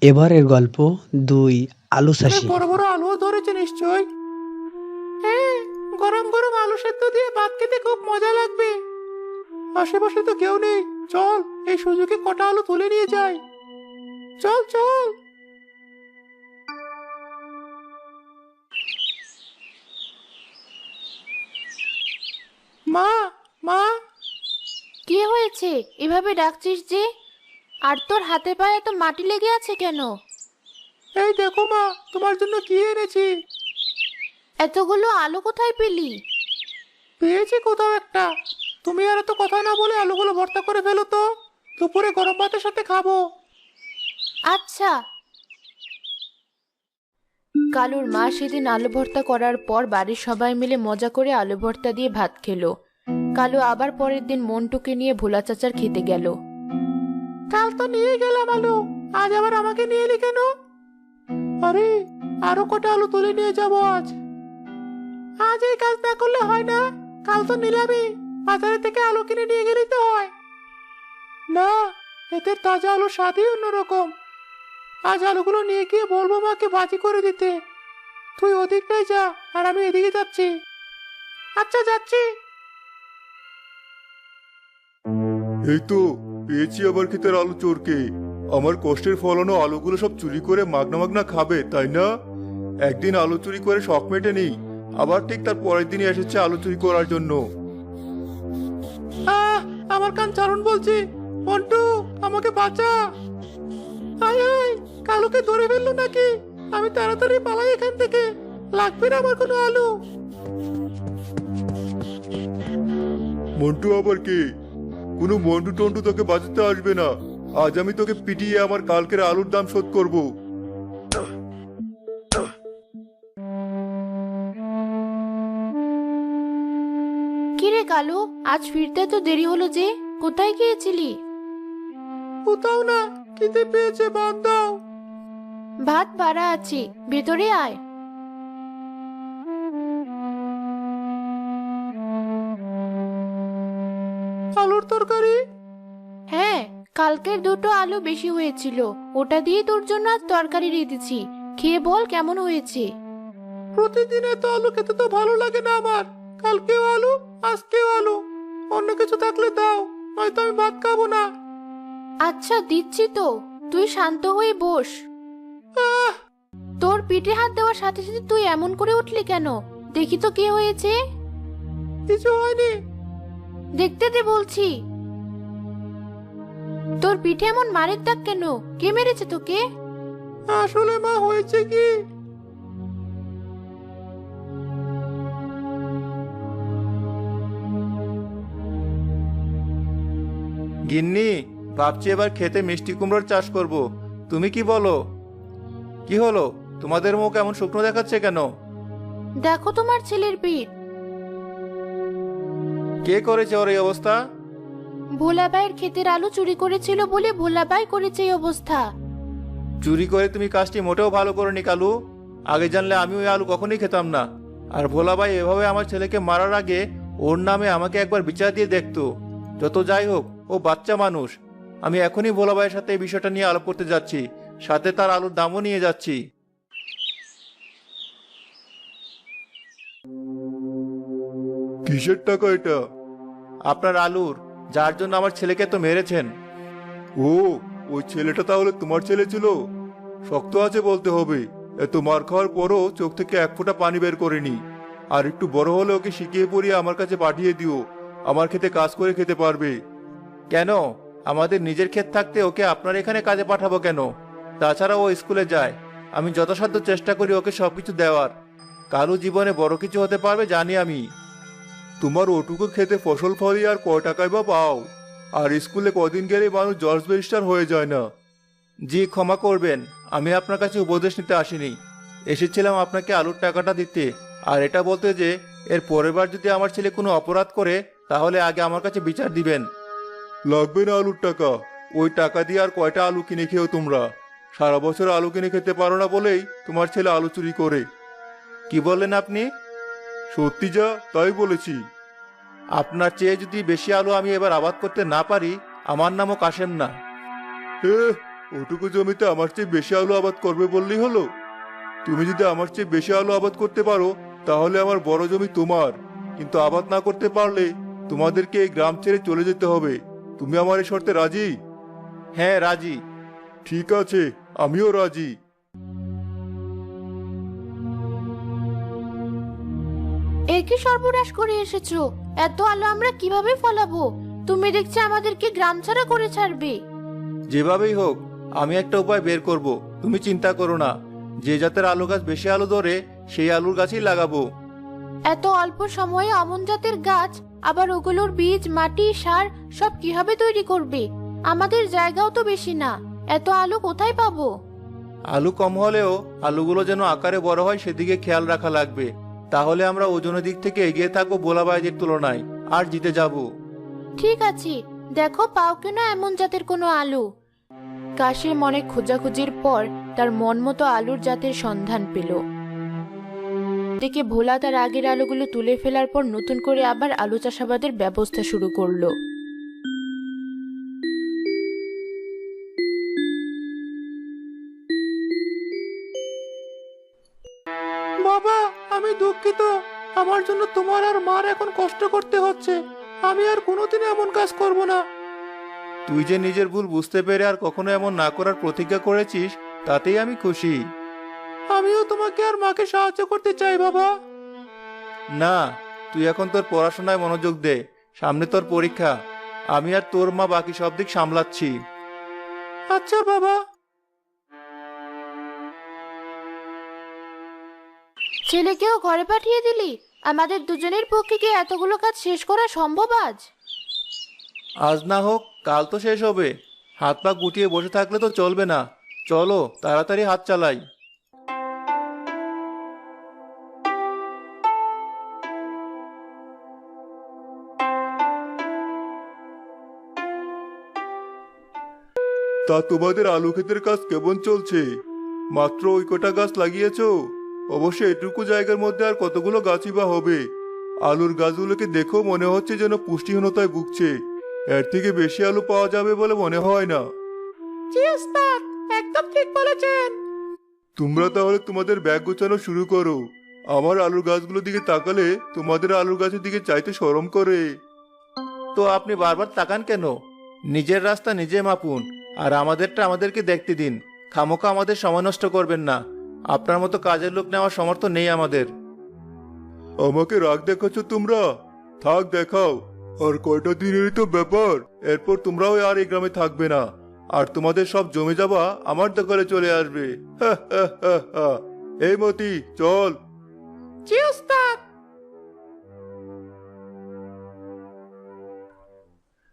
এবারের গল্প ২ আলু অনেক চাষি। বড় বড় আলুও ধরেছে নিশ্চয়। হ্যাঁ, গরম গরম আলু সেদ্ধ দিয়ে ভাত খেতে খুব মজা লাগবে। আশেপাশে তো কেউ নেই, চল এই সুযোগে কটা আলু তুলে নিয়ে যাই। চল চল। মা, মা, কি হয়েছে? এভাবে ডাকছিস যে? আর তোর হাতে পায়ে এত মাটি লেগে আছে কেন? এই দেখো মা, তোমার জন্য কি এনেছি। এতগুলো আলু কোথায় পেলি? পেয়েছি কোথাও একটা। তুমি আর এত কথা না বলে আলুগুলো ভর্তা করে ফেলো তো, দুপুরে গরম ভাতের সাথে খাবো। আচ্ছা। কালুর মা সেদিন আলু ভর্তা করার পর বাড়ির সবাই মিলে মজা করে আলু ভর্তা দিয়ে ভাত খেলো। কালু আবার পরের দিন মন্টুকে নিয়ে ভোলা চাচার খেতে গেল। কাল তো নিয়ে গেলাম আলু, আজ আবার আমাকে নিয়ে এলি কেন? আরে, আরো কটা আলু তুলে নিয়ে যাবো আজ। আজ এই কাজ না করলে হয় না? কাল তো নিলামই, বাজারে থেকে আলু কিনে নিয়ে গেলেই তো হয়। না, এদের তাজা আলু স্বাদই অন্যরকম। আজ আলুগুলো নিয়ে গিয়ে বলবো মাকে ভাজি করে দিতে। তুই ওদিকটাই যা, আর আমি এদিকে যাচ্ছি। আচ্ছা, যাচ্ছি। এই তো পেয়েছি আবার ক্ষেতের আলু চোরকে। আমার কষ্টের ফলানো আলুগুলো সব চুরি করে মাগনা মাগনা খাবে, তাই না? একদিন আলু চুরি করে শখ মেটেনি, আবার ঠিক তার পরের দিনই এসেছে আলু চুরি করার জন্য। আহ, আমার কান চারণ বলছি। মন্টু, আমাকে বাঁচা। আয় আয়, কালুকে ধরে ফেললো নাকি? আমি তাড়াতাড়ি পালাই এখান থেকে, লাগবে না আমার কোনো আলু। মন্টু আবার কে? কোনো মন্টু টন্টু তোকে বাঁচাতে আসবে না। আজ আমি তোকে পিটিয়ে আমার কালকের আলুর দাম শোধ করব। কিরে কালু, আজ ফিরতে তো দেরি হলো যে? কোথায় গিয়েছিলি? কোথাও না, খিদে পেয়েছে, ভাত দাও। ভাত বাড়া আছে, ভেতরে আয়। আলুর তরকারি? হ্যাঁ, কালকের দুটো আলু বেশি হয়েছিল, ওটা দিয়ে তোর জন্য আজ তরকারি রেঁধেছি। খেয়ে বল কেমন হয়েছে। প্রতিদিন এত আলু খেতে তো ভালো লাগে না আমার। কালকেও আলু, আজকেও আলু। অন্য কিছু থাকলে দাও, নয়তো আমি ভাত খাবো না। আচ্ছা দিচ্ছি তো, তুই শান্ত হয়ে বস। আহ, তোর পিঠে হাত দেওয়ার সাথে সাথে তুই এমন করে উঠলি কেন? দেখি তো কি হয়েছে। কিছু হয়নি। দেখতে দে বলছি। তোর পিঠে এমন মারের দাগ কেন? কে মেরেছে তোকে? আসলে মা, হয়েছে কি, গিন্নি, ভাবছি এবার খেতে মিষ্টি কুমড়োর চাষ করব। তুমি কি বলো? কি হলো, তোমাদের মুখ এমন শুকনো দেখাচ্ছে কেন? দেখো তোমার ছেলের পিঠ। কে করেছে ওর এই অবস্থা? ভোলাবাইয়ের ক্ষেতের আলু চুরি করেছিল বলে ভোলাবাই করেছে এই অবস্থা। চুরি করে তুমি কাজটি মোটেও ভালো করনি কালু। আগে জানলে আমি ওই আলু কখনোই খেতাম না। আর ভোলা ভাই এভাবে আমার ছেলেকে মারার আগে ওর নামে আমাকে একবার বিচার দিয়ে দেখতো। যত যাই হোক, ও বাচ্চা মানুষ। আমি এখনই ভোলা ভাইয়ের সাথে এই বিষয়টা নিয়ে আলাপ করতে যাচ্ছি, সাথে তার আলুর দামও নিয়ে যাচ্ছি। কিসের টাকা এটা? আপনার আলুর, যার জন্য আমার ছেলেকে তো মেরেছেন। ও, ওই ছেলেটা তাহলে তোমার ছেলে ছিল? শক্ত আছে বলতে হবে। এত মার খাওয়ার পরও চোখ থেকে এক ফোঁটা পানি বের করেনি। আর একটু বড় হলে ওকে শিখিয়ে পড়িয়ে আমার কাছে পাঠিয়ে দিও, আমার খেতে কাজ করে খেতে পারবে। কেন? আমাদের নিজের ক্ষেত থাকতে ওকে আপনার এখানে কাজে পাঠাবো কেন? তাছাড়া ও স্কুলে যায়, আমি যথাসাধ্য চেষ্টা করি ওকে সবকিছু দেওয়ার। কালু জীবনে বড় কিছু হতে পারবে জানি আমি। তোমার ওটুকু খেতে ফসল ফলি আর কয় টাকায় বা পাও? আর স্কুলে কদিন গেলে মানুষ জর্জ ব্যারিস্টার হয়ে যায় না। জি ক্ষমা করবেন, আমি আপনার কাছে উপদেশ নিতে আসিনি। এসেছিলাম আপনাকে আলুর টাকাটা দিতে, আর এটা বলতে যে এর পরের বার যদি আমার ছেলে কোনো অপরাধ করে তাহলে আগে আমার কাছে বিচার দিবেন। লাগবে না আলুর টাকা। ওই টাকা দিয়ে আর কয়টা আলু কিনে খেও তোমরা? সারা বছর আলু কিনে খেতে পারো না বলেই তোমার ছেলে আলু চুরি করে। কি বললেন আপনি? সত্যি যা তাই বলেছি। আপনার চেয়ে যদি বেশি আলু আমি এবার আবাদ করতে না পারি, আমার নামও কাশেম না। ওটুকু জমিতে আমার চেয়ে বেশি আলু আবাদ করবে বললেই হলো? তুমি যদি আমার চেয়ে বেশি আলু আবাদ করতে পারো তাহলে আমার বড় জমি তোমার, কিন্তু আবাদ না করতে পারলে তোমাদেরকে এই গ্রাম ছেড়ে চলে যেতে হবে। তুমি আমার এই শর্তে রাজি? হ্যাঁ রাজি। ঠিক আছে, আমিও রাজি। এ কি সর্বনাশ করে এসেছো? এত আলো আমরা কিভাবে ফলাবো? তুমি দেখছি আমাদেরকে গ্রাম ছাড়া করে ছাড়বে। যেভাবেই হোক আমি একটা উপায় বের করব, তুমি চিন্তা করো না। যে জাতের আলু গাছ বেশি আলু ধরে সেই আলুর গাছই লাগাবো। এত অল্প সময়ে অমন জাতের গাছ, আবার ওগুলোর বীজ, মাটি, সার সব কিভাবে তৈরি করবে? আমাদের জায়গাও তো বেশি না, এত আলু কোথায় পাবো? আলু কম হলেও আলুগুলো যেন আকারে বড় হয় সেদিকে খেয়াল রাখা লাগবে। তাহলে আমরা ওজনের দিক থেকে এগিয়ে থাকবো বোলাবাইদের তুলনায়, আর জিতে যাব। ঠিক আছে, দেখো পাও কিনা এমন জাতের কোনো আলু। কাশিম অনেক খোঁজাখুঁজির পর তার মন মতো আলুর জাতের সন্ধান পেল। দেখে ভোলা তার আগের আলুগুলো তুলে ফেলার পর নতুন করে আবার আলু চাষাবাদের ব্যবস্থা শুরু করলো। বাবা, আমি দুঃখিত। আমার জন্য তোমার আর মার এখন কষ্ট করতে হচ্ছে। আমি আর কোনোদিন এমন কাজ করব না। তুই যে নিজের ভুল বুঝতে পেরে আর কখনো এমন না করার প্রতিজ্ঞা করেছিস, তাতেই আমি খুশি। আমিও তোমাকে আর মাকে সাহায্য করতে চাই বাবা। না, তুই এখন তোর পড়াশোনায় মনোযোগ দে, সামনে তোর পরীক্ষা। আমি আর তোর মা বাকি সব দিক সামলাচ্ছি। আচ্ছা বাবা। ছেলেকেও ঘরে পাঠিয়ে দিলি? আমাদের দুজনের পক্ষে কি এতগুলো কাজ শেষ করা সম্ভব আজ? আজ না হোক কাল তো শেষ হবে। হাত পা গুটিয়ে বসে থাকলে তো চলবে না। চলো তাড়াতাড়ি হাত চালাই। তা তোমাদের আলু ক্ষেতের কাজ কেমন চলছে? মাত্র ওই কটা গাছ লাগিয়েছো? অবশ্য এটুকু জায়গার মধ্যে আর কতগুলো গাছই বা হবে। আলুর গাছগুলোকে দেখো মনে হচ্ছে যেন পুষ্টিহীনতায় ভুগছে। এর থেকে বেশি আলু পাওয়া যাবে বলে মনে হয় না। জি ওস্তাদ, একদম ঠিক বলেছেন। তোমরা তাহলে তোমাদের ব্যাগ গোছানো শুরু করো। আমার আলুর গাছগুলোর দিকে তাকালে তোমাদের আলুর গাছের দিকে চাইতে শরম করে। তো আপনি বারবার তাকান কেন? নিজের রাস্তা নিজে মাপুন, আর আমাদেরটা আমাদেরকে দেখতে দিন। খামোকা আমাদের সময় নষ্ট করবেন না। আপনার মতো কাজের লোক নেওয়ার সামর্থ্য নেই আমাদের। আমাকে রাগ দেখাচ্ছ তোমরা? থাক দেখাও। আর কয়টা দিনেরই তো ব্যাপার, এরপর তোমরাও আর এই গ্রামে থাকবে না। আর তোমাদের সব জমে যাবা আমার দখলে চলে আসবে। এই মতি, চল। জি ওস্তাদ।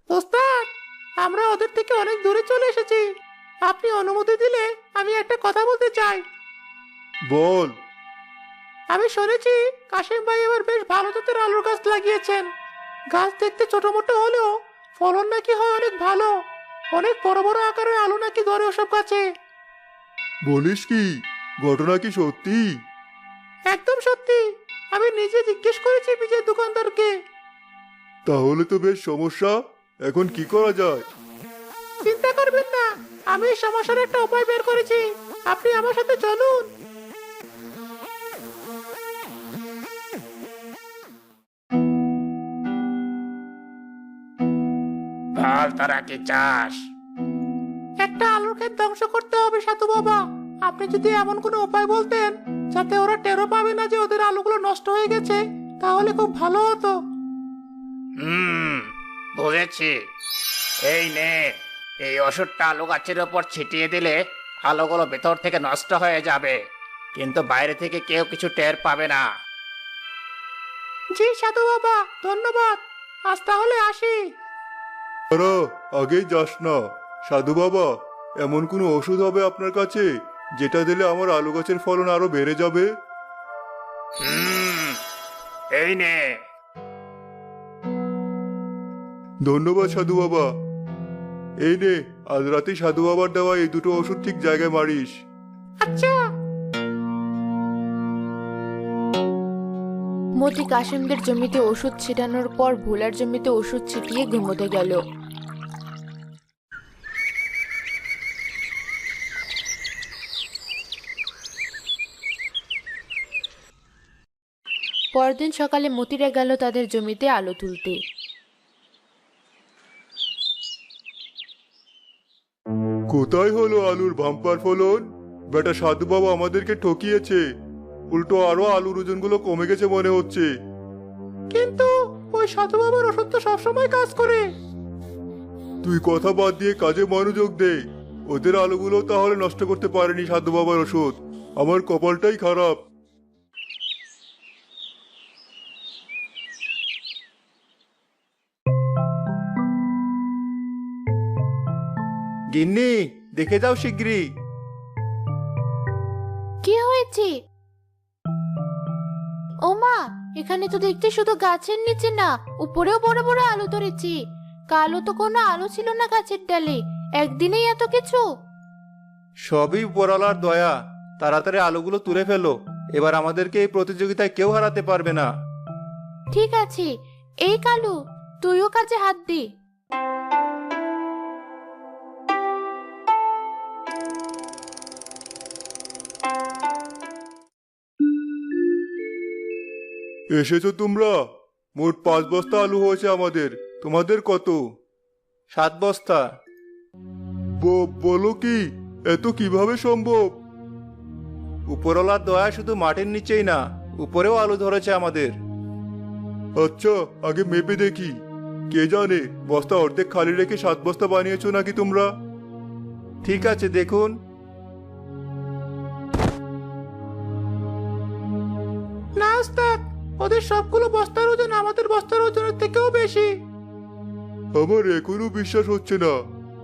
ওস্তাদ, আমরা ওদের থেকে অনেক দূরে চলে এসেছি। আপনি অনুমতি দিলে আমি একটা কথা বলতে চাই। বল। আমি শুনেছি কাশিম ভাই এবার বেশ ভালো জাতের আলুর গাছ লাগিয়েছেন। গাছ দেখতে ছোট মোটো হলেও ফলন নাকি হয় অনেক ভালো। অনেক বড় বড় আকারের আলু নাকি ধরে ওসব গাছে। বলিস কি? ঘটনা কি সত্যি? একদম সত্যি। আমি নিজে জিজ্ঞেস করেছি বীজের দোকানদারকে। তাহলে তো বেশ সমস্যা। এখন কি করা যায়? চিন্তা করবেন না, আমি এই সমস্যার একটা উপায় বের করেছি। আপনি আমার সাথে চলুন। বল তোরা কি চাস? একটা আলুর ক্ষেত ধ্বংস করতে হবে সাধু বাবা। আপনি যদি এমন কোনো উপায় বলতেন যাতে ওরা টেরও পাবে না যে ওদের আলুগুলো নষ্ট হয়ে গেছে, তাহলে খুব ভালো হতো। বুঝেছি। এই নে, এই ওষুধটা আলু গাছের ওপর ছিটিয়ে দিলে আলুগুলো ভেতর থেকে নষ্ট হয়ে যাবে, কিন্তু বাইরে থেকে কেউ কিছু টের পাবে না। জি সাধু বাবা, ধন্যবাদ। আজ তাহলে আসি। আগেই যাস না সাধু বাবা। এমন কোনো ওষুধ হবে আপনার কাছে যেটা দিলে আমার আলু গাছের ফলন আরো বেড়ে যাবে? এই নে। ধন্যবাদ সাধু বাবা। এই নে, আজ রাতে সাধু বাবার দেওয়া এই দুটো ওষুধ ঠিক জায়গায় মারিস। আচ্ছা। মতি কাশিমদের জমিতে ওষুধ ছিটানোর পর ভোলার জমিতে ওষুধ ছিটিয়ে ঘুমোতে গেল। পরদিন সকালে মতিরা গেল তাদের জমিতে আলু তুলতে। কোথায় হলো আলুর বাম্পার ফলন? বেটা সাধু বাবা আমাদেরকে ঠকিয়েছে। উল্টো আরো আলুর ওজনগুলো কমে গেছে মনে হচ্ছে। কিন্তু ওই সাধু বাবার ওষুধ তো সবসময় কাজ করে। তুই কথা বাদ দিয়ে কাজে মনোযোগ দে। ওদের আলুগুলো তাহলে নষ্ট করতে পারেনি সাধু বাবার ওষুধ। আমার কপালটাই খারাপ। গিন্নি, দেখে যাও শিগগিরই। কি হয়েছে? ওমা, এখানে তো দেখতে শুধু গাছের নিচে না, উপরেও বড় বড় আলু ধরেছি। কালও তো কোনো আলু ছিল না গাছের ডালে, একদিনেই এত কিছু। সবই উপরওয়ালার দয়া। তাড়াতাড়ি আলুগুলো তুলে ফেলো। এবার আমাদেরকে এই প্রতিযোগিতায় কেউ হারাতে পারবে না। ঠিক আছে, এই কালু, তুইও কাজে হাত দে। এসেছো তোমরা? মোট 5 বস্তা আলু হয়েছে আমাদের। তোমাদের কত? 7 বস্তা। বলো কি, এত কিভাবে সম্ভব? উপরওয়ালার দয়া শুধু মাটির নিচেই না, উপরেও আলু ধরেছে আমাদের। আচ্ছা, আগে মেপে দেখি। কে জানে বস্তা অর্ধেক খালি রেখে 7 বস্তা বানিয়েছো নাকি তোমরা। ঠিক আছে, দেখুন। না ওস্তাদ, ওদের সবগুলো বস্তার ওজন আমাদের বস্তার ওজনের থেকেও বেশি। আমার এখনো বিশ্বাস হচ্ছে না।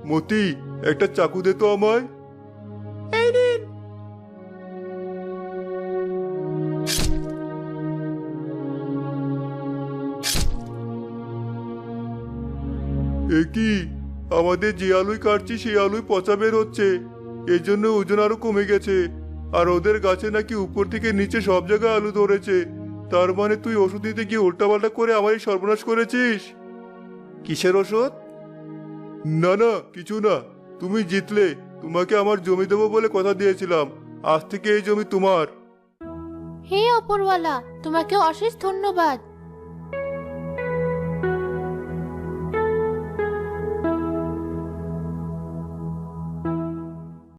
মতি, একটা চাকু দে তো আমায়। এই নিন। এ কি, আমাদের যে আলুই কাটছি সেই আলুই পচা বের হচ্ছে। এই জন্য ওজন আরো কমে গেছে। আর ওদের গাছে নাকি উপর থেকে নিচে সব জায়গায় আলু ধরেছে। তার মানে তুই ওষুধ দিতে গিয়ে উল্টাপাল্টা করে আমারই সর্বনাশ করেছিস। কিসের ওষুধ? না না, কিছু না। তুমি জিতলে। তোমাকে আমার জমি দেবো বলে কথা দিয়েছিলাম। আজ থেকে এই জমি তোমার। হে ওপরওয়ালা, তোমাকে অশেষ ধন্যবাদ।